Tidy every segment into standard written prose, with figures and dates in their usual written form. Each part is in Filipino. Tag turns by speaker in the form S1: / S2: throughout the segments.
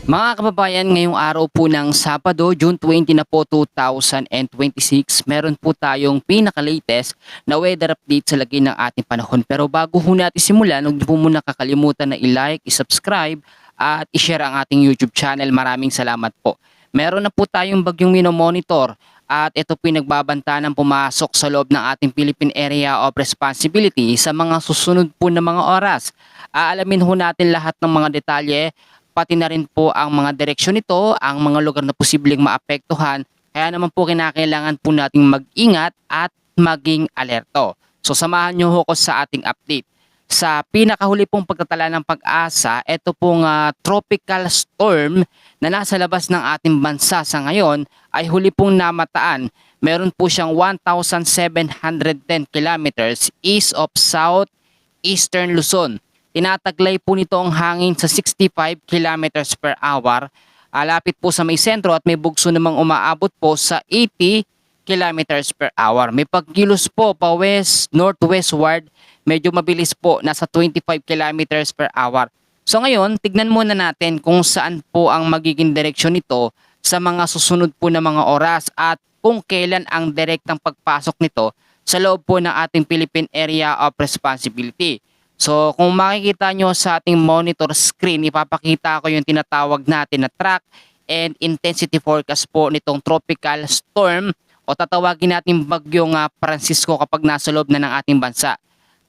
S1: Mga kababayan, ngayong araw po ng Sabado, June 20 na po 2026, meron po tayong pinaka-latest na weather update sa lagay ng ating panahon. Pero bago ho natin simulan, huwag niyo po muna kakalimutan na i-like, i-subscribe at i-share ang ating YouTube channel. Maraming salamat po. Meron na po tayong bagyong minomonitor at ito po yung nagbabanta ng pumasok sa loob ng ating Philippine Area of Responsibility sa mga susunod po na mga oras. Aalamin ho natin lahat ng mga detalye pati na rin po ang mga direksyon nito, ang mga lugar na posibleng maapektuhan. Kaya naman po kinakailangan po nating mag-ingat at maging alerto. So samahan nyo ho ko sa ating update. Sa pinakahuli pong pagtatala ng pag-asa, ito pong tropical storm na nasa labas ng ating bansa sa ngayon ay huli pong namataan. Meron po siyang 1,710 kilometers east of southeastern Luzon. Tinataglay po nito ang hangin sa 65 kilometers per hour. Alapit po sa may sentro at may bugso namang umaabot po sa 80 kilometers per hour. May pagkilos po pa west, northwestward, medyo mabilis po, nasa 25 kilometers per hour. So ngayon, tignan muna natin kung saan po ang magiging direksyon nito sa mga susunod po na mga oras at kung kailan ang direktang pagpasok nito sa loob po ng ating Philippine Area of Responsibility. So kung makikita nyo sa ating monitor screen, ipapakita ko yung tinatawag natin na track and intensity forecast po nitong tropical storm o tatawagin natin bagyong Francisco kapag nasa loob na ng ating bansa.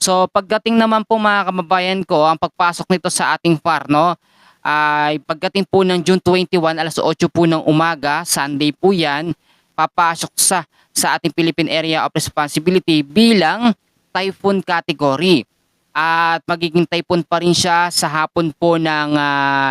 S1: So pagdating naman po mga kababayan ko, ang pagpasok nito sa ating FAR, no, ay pagdating po ng June 21 alas 8 po ng umaga, Sunday po yan, papasok sa ating Philippine Area of Responsibility bilang typhoon category. At magiging typhoon pa rin siya sa hapon po ng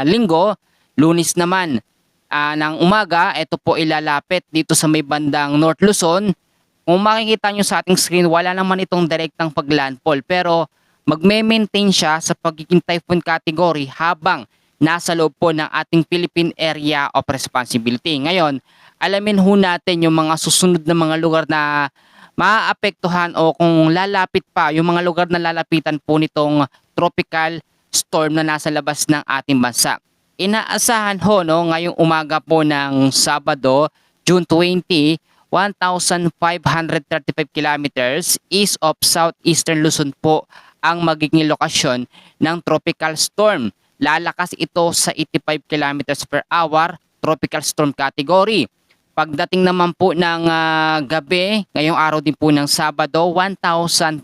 S1: linggo. Lunes naman ng umaga, ito po ilalapit dito sa may bandang North Luzon. Kung makikita nyo sa ating screen, wala naman itong direktang paglandfall, pero magme-maintain siya sa pagiging typhoon category habang nasa loob po ng ating Philippine Area of Responsibility. Ngayon, alamin ho natin yung mga susunod na mga lugar na maaapektuhan o kung lalapit pa yung mga lugar na lalapitan po nitong tropical storm na nasa labas ng ating bansa. Inaasahan ho no, ngayong umaga po ng Sabado, June 20, 1,535 kilometers east of southeastern Luzon po ang magiging lokasyon ng tropical storm. Lalakas ito sa 85 kilometers per hour, tropical storm category. Pagdating naman po ng gabi, ngayong araw din po ng Sabado, 1,300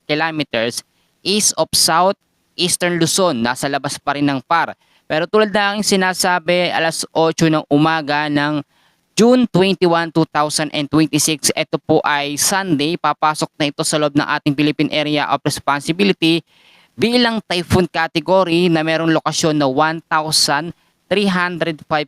S1: kilometers east of southeastern Luzon. Nasa labas pa rin ng FAR. Pero tulad na aking sinasabi, alas 8 ng umaga ng June 21, 2026, ito po ay Sunday. Papasok na ito sa loob ng ating Philippine Area of Responsibility bilang typhoon category na merong lokasyon na 1,305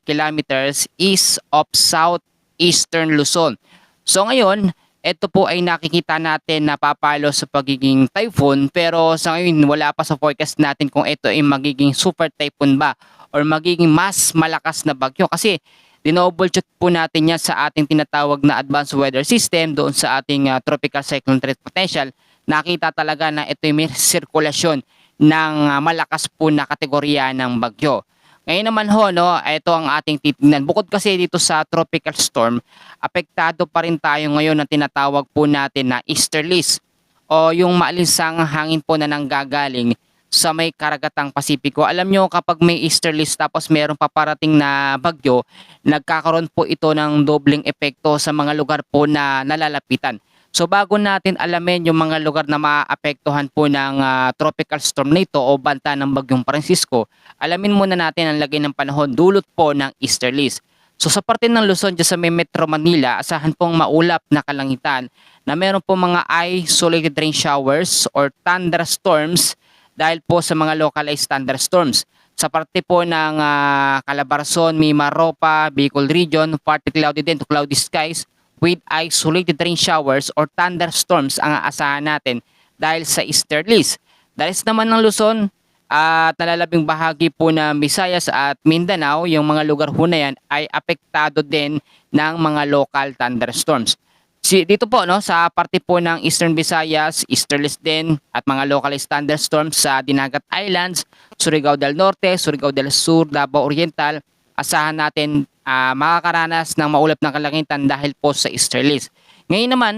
S1: kilometers east of southeastern Luzon. So ngayon, ito po ay nakikita natin na papalo sa pagiging typhoon, pero sa ngayon wala pa sa forecast natin kung ito ay magiging super typhoon ba or magiging mas malakas na bagyo, kasi dinoble check po natin yan sa ating tinatawag na advanced weather system doon sa ating tropical cyclone threat potential. Nakita talaga na ito ay may sirkulasyon ng malakas po na kategorya ng bagyo. Ngayon naman ho, no, ito ang ating titignan. Bukod kasi dito sa tropical storm, apektado pa rin tayo ngayon na tinatawag po natin na easterlies o yung maalinsang hangin po na nanggagaling sa may karagatang Pasipiko. Alam nyo, kapag may easterlies tapos meron paparating na bagyo, nagkakaroon po ito ng dobleng epekto sa mga lugar po na nalalapitan. So bago natin alamin yung mga lugar na maapektuhan po ng tropical storm na ito o banta ng bagyong Francisco, alamin muna natin ang lagay ng panahon dulot po ng easterlies. So sa parte ng Luzon, dyan sa may Metro Manila, asahan pong maulap na kalangitan na meron po mga isolated rain showers or thunderstorms dahil po sa mga localized thunderstorms. Sa parte po ng Calabarzon, Mimaropa, Bicol Region, partly cloudy din to cloudy skies with isolated rain showers or thunderstorms ang aasahan natin dahil sa easterlies. Dahil naman ng Luzon at nalalabing bahagi po na Visayas at Mindanao, yung mga lugar ho na yan ay apektado din ng mga local thunderstorms. Dito po no sa parte po ng Eastern Visayas, Easterlies din at mga localized thunderstorms sa Dinagat Islands, Surigao del Norte, Surigao del Sur, Davao Oriental. Asahan natin makakaranas ng maulap na kalangitan dahil po sa Easterlies. Ngayon naman,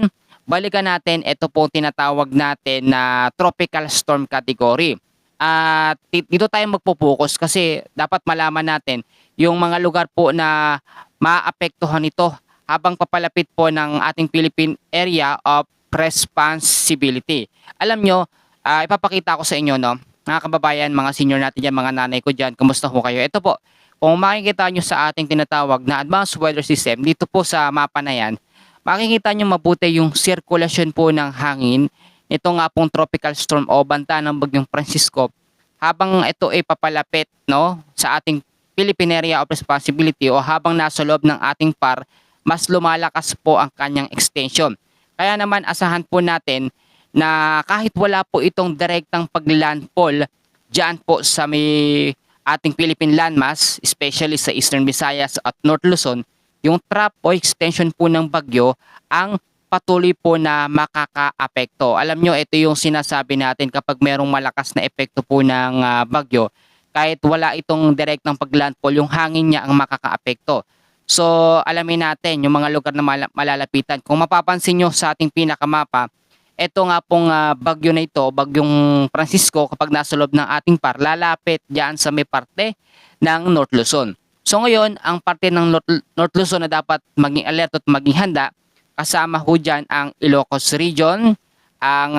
S1: balikan natin ito po tinatawag natin na tropical storm category. At dito tayo magpo-focus kasi dapat malaman natin yung mga lugar po na maapektuhan nito habang papalapit po ng ating Philippine Area of Responsibility. Alam nyo, ipapakita ko sa inyo, no, mga kababayan, mga senior natin dyan, mga nanay ko dyan, kumusta po kayo? Ito po, kung makikita nyo sa ating tinatawag na Advanced Weather System, dito po sa mapa na yan, makikita nyo mabuti yung circulation po ng hangin. Ito nga pong tropical storm o banta ng Bagyong Francisco habang ito ay papalapit no, sa ating Philippine Area of Responsibility o habang nasa loob ng ating PAR, mas lumalakas po ang kanyang extension. Kaya naman asahan po natin na kahit wala po itong direktang paglandfall dyan po sa may ating Philippine landmass, especially sa Eastern Visayas at North Luzon, yung trap o extension po ng bagyo ang patuloy po na makakaapekto. Alam nyo, ito yung sinasabi natin kapag merong malakas na epekto po ng bagyo, kahit wala itong direktang paglandfall, yung hangin niya ang makakaapekto. So, alamin natin yung mga lugar na malalapitan. Kung mapapansin nyo sa ating pinakamapa, ito nga pong bagyo na ito, Bagyong Francisco, kapag nasa loob ng ating PAR, lalapit dyan sa may parte ng North Luzon. So ngayon, ang parte ng North Luzon na dapat maging alert at maging handa, kasama ho dyan ang Ilocos Region, ang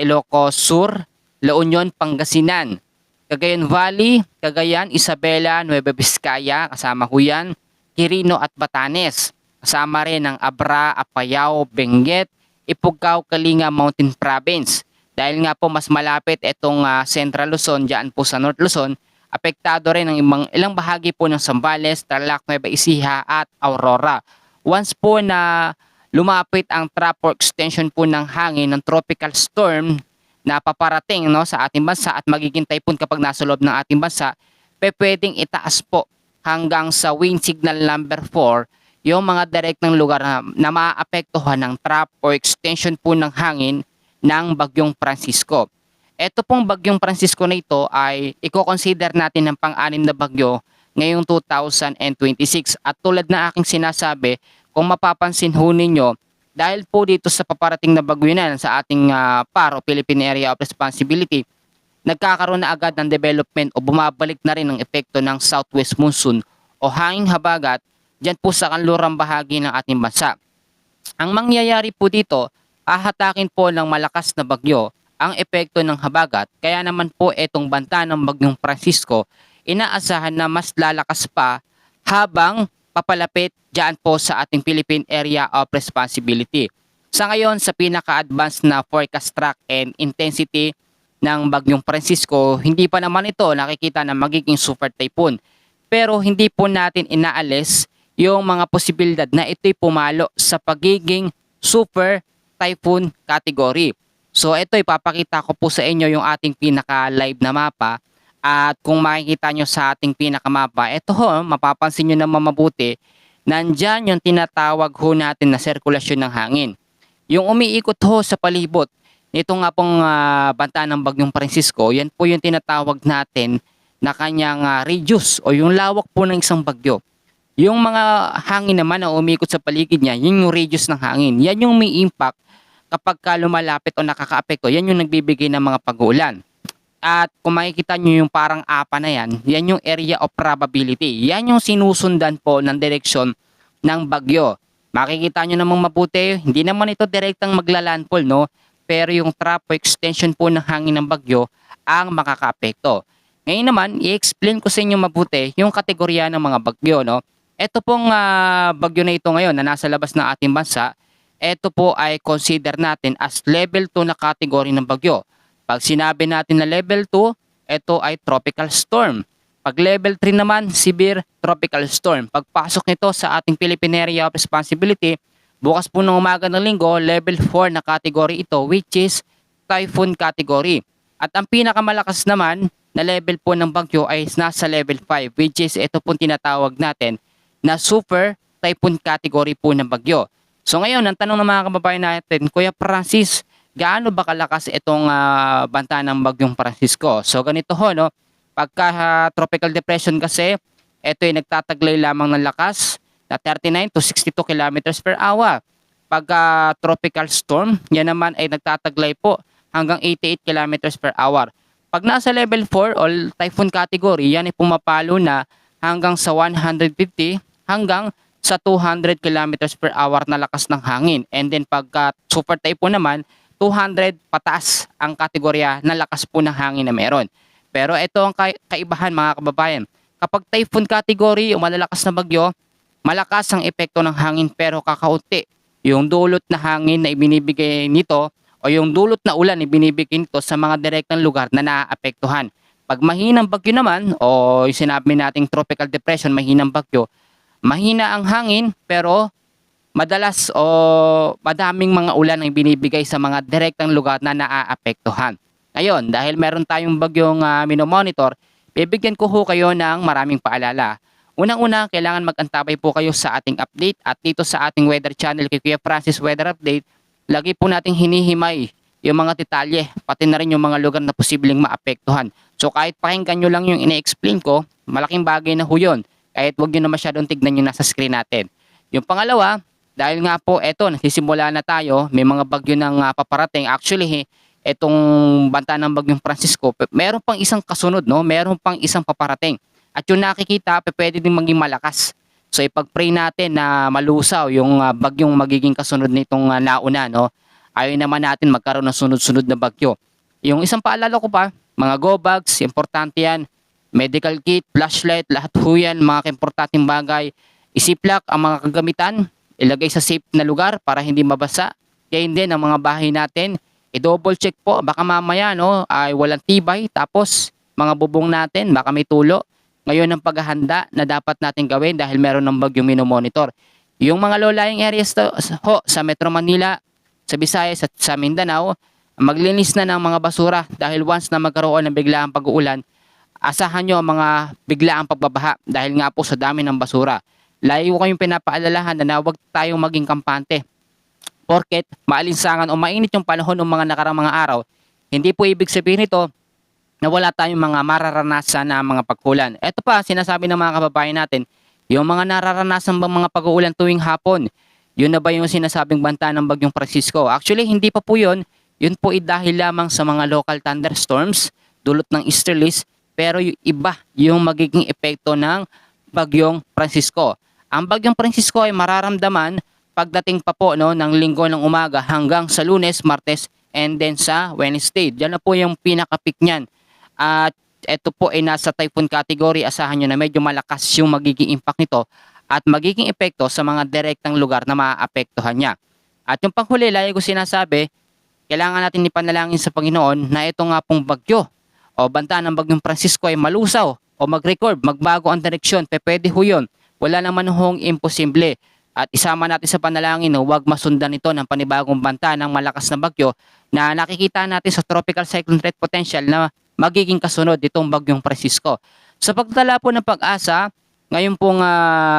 S1: Ilocos Sur, La Union, Pangasinan, Cagayan Valley, Cagayan, Isabela, Nueva Vizcaya, kasama ho yan, Quirino at Batanes. Kasama rin ang Abra, Apayao, Benguet, Ifugao, Kalinga, Mountain Province. Dahil nga po mas malapit itong Central Luzon, dyan po sa North Luzon, apektado rin ang ilang bahagi po ng Zambales, Tarlac, Nueva Ecija at Aurora. Once po na lumapit ang trap or extension po ng hangin ng tropical storm na paparating no, sa ating bansa at magiging typhoon kapag nasa loob ng ating bansa, pwedeng itaas po hanggang sa wind signal number 4 yung mga direktang lugar na maapektuhan ng trap or extension po ng hangin ng Bagyong Francisco. Ito pong Bagyong Francisco na ito ay i-consider natin ng pang-anim na bagyo ngayong 2026. At tulad na aking sinasabi, kung mapapansin ho ninyo, dahil po dito sa paparating na bagyo na sa ating PAR o Philippine Area of Responsibility, nagkakaroon na agad ng development o bumabalik na rin ang epekto ng southwest monsoon o hanging habagat dyan po sa kanlurang bahagi ng ating bansa. Ang mangyayari po dito, ahatakin po ng malakas na bagyo ang epekto ng habagat, kaya naman po itong banta ng Bagyong Francisco inaasahan na mas lalakas pa habang papalapit dyan po sa ating Philippine Area of Responsibility. Sa ngayon, sa pinaka-advanced na forecast track and intensity ng Bagyong Francisco, hindi pa naman ito nakikita na magiging super typhoon. Pero hindi po natin inaalis yung mga posibilidad na ito'y pumalo sa pagiging super typhoon category. So ito ipapakita ko po sa inyo yung ating pinaka-live na mapa. At kung makikita nyo sa ating pinakamapa, ito ho, mapapansin nyo naman mabuti, nandyan yung tinatawag ho natin na sirkulasyon ng hangin. Yung umiikot ho sa palibot, ito nga pong banta ng Bagyong Francisco, yan po yung tinatawag natin na kanyang radius o yung lawak po ng isang bagyo. Yung mga hangin naman na umikot sa paligid niya, yun yung radius ng hangin. Yan yung may impact kapag lumalapit o nakakaapekto. Yan yung nagbibigay ng mga pag-uulan. At kung makikita nyo yung parang apa na yan, yan yung area of probability. Yan yung sinusundan po ng direksyon ng bagyo. Makikita nyo namang mabuti, hindi naman ito direktang maglalandfall, no? Pero yung trap o extension po ng hangin ng bagyo ang makakaapekto. Ngayon naman, i-explain ko sa inyo mabuti yung kategorya ng mga bagyo, no? Ito pong bagyo na ito ngayon na nasa labas ng ating bansa, ito po ay consider natin as level 2 na kategory ng bagyo. Pag sinabi natin na level 2, ito ay tropical storm. Pag level 3 naman, severe tropical storm. Pagpasok nito sa ating Philippine Area of Responsibility, bukas po ng umaga ng linggo, level 4 na category ito, which is typhoon category. At ang pinakamalakas naman na level po ng bagyo ay nasa level 5, which is ito po tinatawag natin na super typhoon category po ng bagyo. So ngayon, ang tanong ng mga kababayan natin, Kuya Francis, gaano ba kalakas itong banta ng Bagyong Francisco? So ganito ho, no? Pagka tropical depression kasi, ito ay nagtataglay lamang ng lakas na 39 to 62 kilometers per hour. Pagka tropical storm, yan naman ay nagtataglay po hanggang 88 kilometers per hour. Pag nasa level 4 o typhoon category, yan ay pumapalo na hanggang sa 150 hanggang sa 200 kilometers per hour na lakas ng hangin. And then pagka super typhoon naman, 200 pataas ang kategorya na lakas po ng hangin na meron. Pero ito ang kaibahan mga kababayan. Kapag typhoon category o malalakas na bagyo, malakas ang epekto ng hangin pero kakaunti. Yung dulot na hangin na ibinibigay nito o yung dulot na ulan ibinibigay nito sa mga direktang lugar na naaapektuhan. Pag mahinang bagyo naman o yung sinabi nating tropical depression, mahinang bagyo, mahina ang hangin pero madalas o madaming mga ulan ang binibigay sa mga direktang lugar na naaapektuhan. Ngayon, dahil meron tayong bagyong minomonitor, bibigyan ko ho kayo ng maraming paalala. Unang-una, kailangan mag-antabay po kayo sa ating update at dito sa ating weather channel kay Kuya Francis Weather Update, lagi po nating hinihimay yung mga detalye, pati na rin yung mga lugar na posibleng maapektuhan. So kahit pakinggan nyo lang yung ine-explain ko, malaking bagay na ho yun. Kahit wag nyo na masyadong tignan yung nasa screen natin. Yung pangalawa, dahil nga po eto, nagsisimula na tayo, may mga bagyo nang paparating. Actually, etong banta ng Bagyong Francisco, meron pang isang kasunod, no? Meron pang isang paparating. At yung nakikita, pwede din maging malakas. So ipag-pray natin na malusaw yung bagyong magiging kasunod nitong nauna, no? Ayaw naman natin magkaroon ng sunod-sunod na bagyo. Yung isang paalala ko pa, mga go bags, importante yan. Medical kit, flashlight, lahat ho yan, mga importanteng bagay. Isiplak ang mga kagamitan, ilagay sa safe na lugar para hindi mabasa. Kaya hindi ang mga bahay natin, i-double check po, baka mamaya no, ay walang tibay, tapos mga bubong natin, baka may tulo. Ngayon ang paghahanda na dapat natin gawin dahil meron ng bagyong minomonitor. Yung mga low-lying areas ho, sa Metro Manila, sa Visayas at sa Mindanao, maglinis na ng mga basura dahil once na magkaroon ng biglaang pag-uulan, asahan nyo ang mga biglaang pagbabaha dahil nga po sa dami ng basura. Lagi ko kayong pinapaalalahan na huwag tayong maging kampante. Porket maalinsangan o mainit yung panahon ng mga nakarang mga araw, hindi po ibig sabihin ito na wala tayong mga mararanasan na mga pag-ulan. Ito pa, sinasabi ng mga kababayan natin, yung mga nararanasan bang mga pag-uulan tuwing hapon, yun na ba yung sinasabing banta ng Bagyong Francisco? Actually, hindi pa po yun. Yun po dahil lamang sa mga local thunderstorms, dulot ng easterlies, pero yung iba yung magiging epekto ng Bagyong Francisco. Ang Bagyong Francisco ay mararamdaman pagdating pa po no, ng linggo ng umaga hanggang sa Lunes, Martes, and then sa Wednesday. Diyan na po yung pinaka-peak niyan. At ito po ay nasa typhoon category. Asahan nyo na medyo malakas yung magiging impact nito at magiging epekto sa mga direktang lugar na maaapektuhan niya. At yung panghuli, lagi ko sinasabi, kailangan natin ipanalangin sa Panginoon na ito nga pong bagyo o banta ng Bagyong Francisco ay malusaw o mag-record, magbago ang direksyon, pwede ho yun. Wala naman hong imposible. At isama natin sa panalangin na huwag masundan ito ng panibagong banta ng malakas na bagyo na nakikita natin sa tropical cyclone threat potential na magiging kasunod itong Bagyong Francisco. Sa pagtala po ng pag-asa, ngayon pong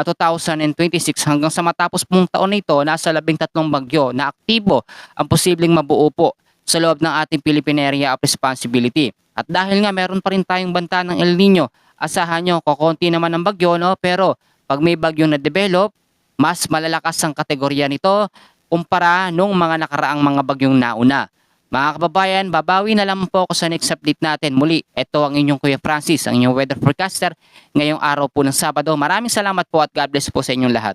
S1: 2026 hanggang sa matapos pong taon na ito, nasa 13 bagyo na aktibo ang posibleng mabuo po sa loob ng ating Philippine Area of Responsibility. At dahil nga meron pa rin tayong banta ng El Nino, asahan nyo, kukunti naman ang bagyo, no? Pero pag may bagyo na develop, mas malalakas ang kategorya nito kumpara nung mga nakaraang mga bagyong nauna. Mga kababayan, babawi na lang po ako sa next update natin. Muli, ito ang inyong Kuya Francis, ang inyong weather forecaster ngayong araw po ng Sabado. Maraming salamat po at God bless po sa inyong lahat.